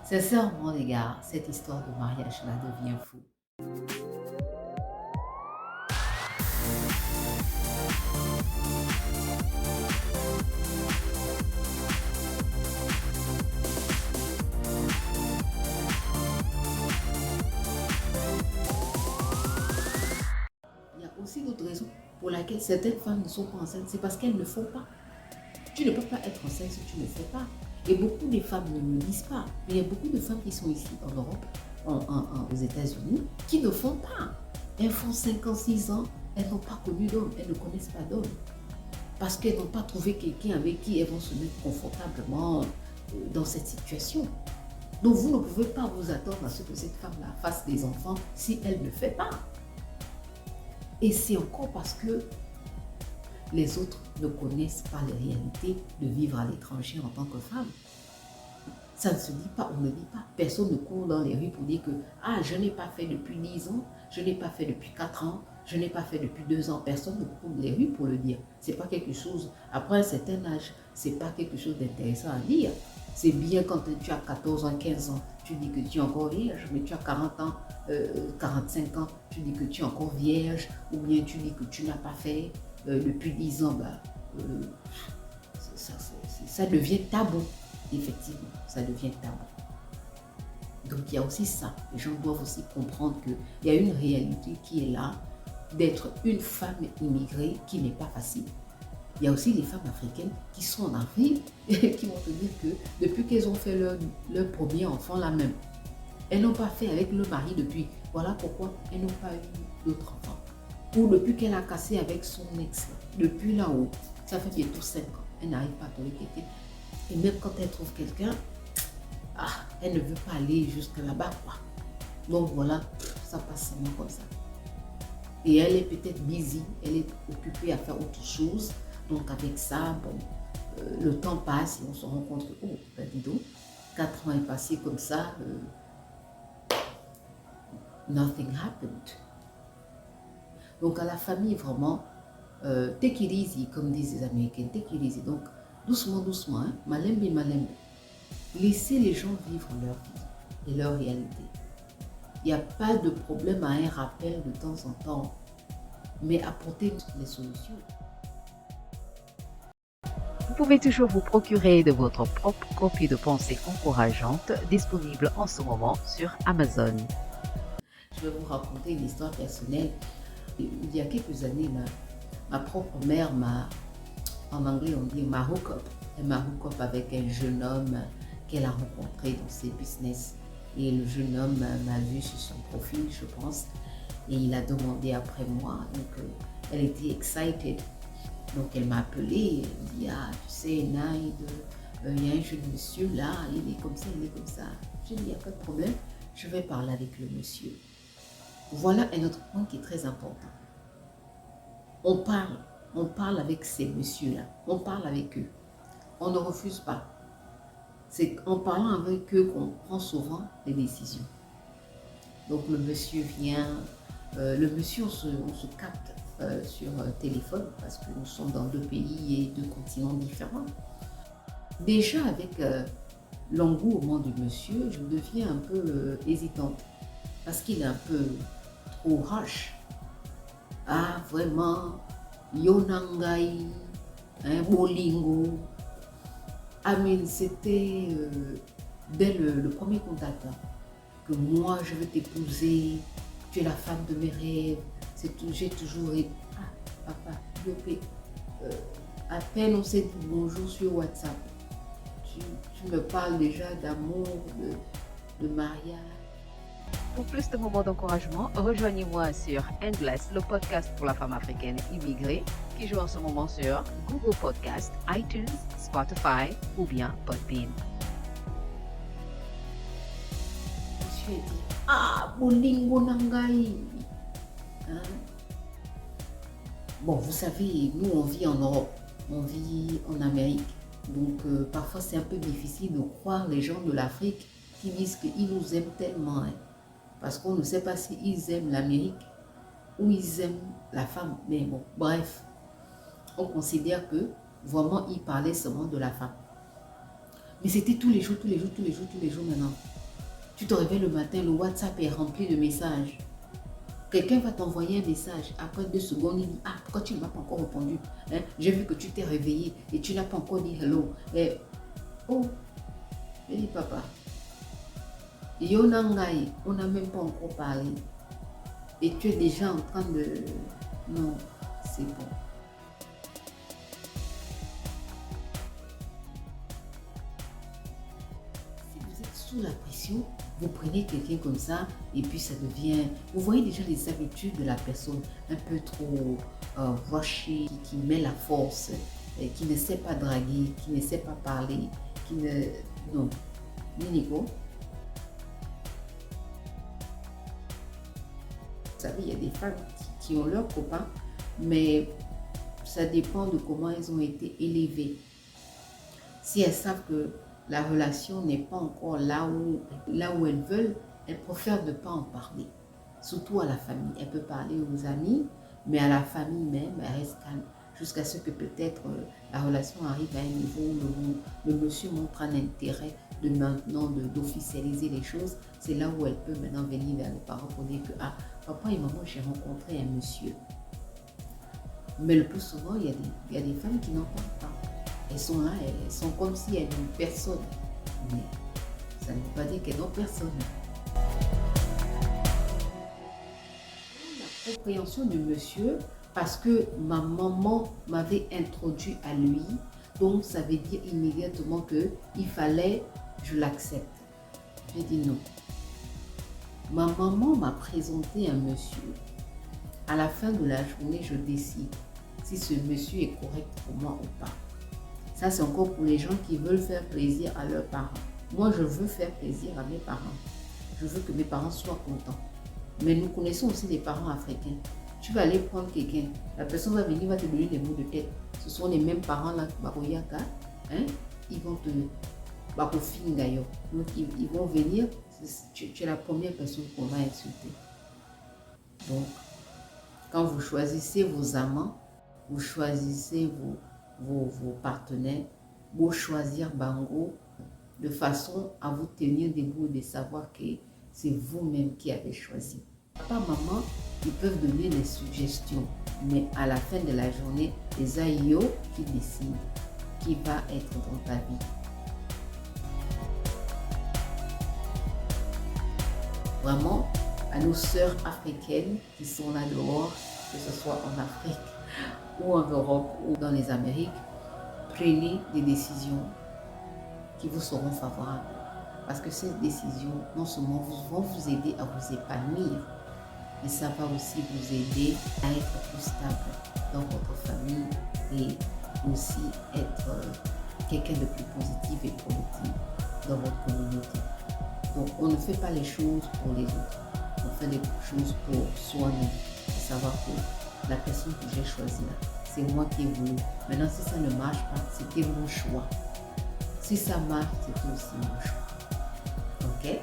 Sincèrement, les gars, cette histoire de mariage-là devient fou. Il y a aussi d'autres raisons pour lesquelles certaines femmes ne sont pas enceintes. C'est parce qu'elles ne font pas. Tu ne peux pas être enceinte si tu ne fais pas. Et beaucoup de femmes ne le disent pas. Mais il y a beaucoup de femmes qui sont ici en Europe, aux États-Unis, qui ne font pas. Elles font 56 ans, elles n'ont pas connu d'homme, elles ne connaissent pas d'homme. Parce qu'elles n'ont pas trouvé quelqu'un avec qui elles vont se mettre confortablement dans cette situation. Donc vous ne pouvez pas vous attendre à ce que cette femme-là fasse des enfants si elle ne fait pas. Et c'est encore parce que les autres ne connaissent pas les réalités de vivre à l'étranger en tant que femme. Ça ne se dit pas, on ne dit pas. Personne ne court dans les rues pour dire que « Ah, je n'ai pas fait depuis 10 ans, je n'ai pas fait depuis 4 ans, je n'ai pas fait depuis 2 ans. » Personne ne court dans les rues pour le dire. Ce n'est pas quelque chose, après un certain âge, ce n'est pas quelque chose d'intéressant à dire. C'est bien quand tu as 14 ans, 15 ans, tu dis que tu es encore vierge, mais tu as 40 ans, 45 ans, tu dis que tu es encore vierge, ou bien tu dis que tu n'as pas fait depuis 10 ans, ça devient tabou. Effectivement, ça devient tabou. Donc il y a aussi ça. Les gens doivent aussi comprendre qu'il y a une réalité qui est là, d'être une femme immigrée qui n'est pas facile. Il y a aussi les femmes africaines qui sont en Afrique et qui vont te dire que depuis qu'elles ont fait leur premier enfant là même, elles n'ont pas fait avec le mari depuis. Voilà pourquoi elles n'ont pas eu d'autres enfants. Ou depuis qu'elle a cassé avec son ex, depuis là-haut, ça fait bientôt 5 ans, elle n'arrive pas à trouver quelqu'un. Et même quand elle trouve quelqu'un, elle ne veut pas aller jusque là-bas, quoi. Donc voilà, ça passe seulement comme ça. Et elle est peut-être busy, elle est occupée à faire autre chose. Donc avec ça, bon, le temps passe et on se rend compte que, oh, ben dis donc, 4 ans est passé comme ça, nothing happened. Donc à la famille, vraiment, take it easy, comme disent les Américains, take it easy. Donc doucement, doucement, hein, malembe, malembe. Laissez les gens vivre leur vie et leur réalité. Il n'y a pas de problème à un rappel de temps en temps, mais apportez les solutions. Vous pouvez toujours vous procurer de votre propre copie de pensée encourageante disponible en ce moment sur Amazon. Je vais vous raconter une histoire personnelle. Il y a quelques années, ma propre mère en anglais on dit m'a hook up. Elle m'a hook up avec un jeune homme qu'elle a rencontré dans ses business. Et le jeune homme m'a vu sur son profil, je pense, et il a demandé après moi. Donc, elle était excited. Donc, elle m'a appelé, elle me dit, ah, tu sais, Naïd, il y a un jeune monsieur là, il est comme ça, il est comme ça. Je dis, il n'y a pas de problème, je vais parler avec le monsieur. Voilà un autre point qui est très important. On parle avec ces messieurs-là, on parle avec eux. On ne refuse pas. C'est en parlant avec eux qu'on prend souvent des décisions. Donc le monsieur vient, le monsieur on se capte sur téléphone parce que nous sommes dans 2 pays et 2 continents différents. Déjà avec l'engouement du monsieur, je deviens un peu hésitante parce qu'il est un peu trop harsh. Ah vraiment, Yonangai, un bolingo. Ah mais c'était dès le premier contact, hein, que moi je veux t'épouser, tu es la femme de mes rêves. J'ai toujours été, ah papa, Yopé, à peine on s'est dit bonjour sur WhatsApp, tu me parles déjà d'amour, de mariage. Pour plus de moments d'encouragement, rejoignez-moi sur Endless, le podcast pour la femme africaine immigrée, qui joue en ce moment sur Google Podcast, iTunes, Spotify ou bien Podbean. Monsieur dit, ah, bolingo nangai. Hein? Bon, vous savez, nous on vit en Europe, on vit en Amérique. Donc parfois c'est un peu difficile de croire les gens de l'Afrique qui disent qu'ils nous aiment tellement. Hein, parce qu'on ne sait pas s'ils aiment l'Amérique ou ils aiment la femme. Mais bon, bref, on considère que vraiment ils parlaient seulement de la femme. Mais c'était tous les jours maintenant. Tu te réveilles le matin, le WhatsApp est rempli de messages. Quelqu'un va t'envoyer un message. Après 2 secondes, il dit, ah, pourquoi tu ne m'as pas encore répondu? Hein? J'ai vu que tu t'es réveillé et tu n'as pas encore dit hello. Et, oh, je dis, papa, Yonangai, on n'a même pas encore parlé. Et tu es déjà en train de... Non, c'est bon. Si vous êtes sous la pression, vous prenez quelqu'un comme ça et puis ça devient... Vous voyez déjà les habitudes de la personne un peu trop rushy, qui met la force, qui ne sait pas draguer, qui ne sait pas parler, qui ne... Non. Nico. Vous savez, il y a des femmes qui ont leurs copains, mais ça dépend de comment elles ont été élevées. Si elles savent que la relation n'est pas encore là où elles veulent, elles préfèrent ne pas en parler. Surtout à la famille. Elle peut parler aux amis, mais à la famille même, elle reste calme. Jusqu'à ce que peut-être la relation arrive à un niveau où le monsieur montre un intérêt de maintenant d'officialiser les choses. C'est là où elle peut maintenant venir vers les parents pour dire que ah, papa et maman, j'ai rencontré un monsieur. Mais le plus souvent, il y a des femmes qui n'en parlent pas. Elles sont là, elles sont comme si elles n'ont personne. Mais ça ne veut pas dire qu'elles n'ont personne. La compréhension du monsieur, parce que ma maman m'avait introduit à lui, donc ça veut dire immédiatement qu'il fallait que je l'accepte. J'ai dit non. Ma maman m'a présenté un monsieur. À la fin de la journée, je décide si ce monsieur est correct pour moi ou pas. Ça, c'est encore pour les gens qui veulent faire plaisir à leurs parents. Moi, je veux faire plaisir à mes parents. Je veux que mes parents soient contents. Mais nous connaissons aussi des parents africains. Tu vas aller prendre quelqu'un, la personne va venir, va te donner des mots de tête. Ce sont les mêmes parents là, Baroyaka, hein? Ils vont te... Barofingayo. Donc, ils vont venir, tu es la première personne qu'on va insulter. Donc, quand vous choisissez vos amants, vous choisissez vos partenaires, vous choisir Bango de façon à vous tenir debout et de savoir que c'est vous-même qui avez choisi. Papa, maman, ils peuvent donner des suggestions, mais à la fin de la journée, les aïeux qui décident qui va être dans ta vie. Vraiment, à nos sœurs africaines qui sont là dehors, que ce soit en Afrique ou en Europe ou dans les Amériques, prenez des décisions qui vous seront favorables. Parce que ces décisions, non seulement vont vous aider à vous épanouir, mais ça va aussi vous aider à être plus stable dans votre famille et aussi être quelqu'un de plus positif et productif dans votre communauté. Donc, on ne fait pas les choses pour les autres. On fait les choses pour soi-même. Savoir que la personne que j'ai choisie là, c'est moi qui ai voulu. Maintenant, si ça ne marche pas, c'était mon choix. Si ça marche, c'était aussi mon choix. Ok?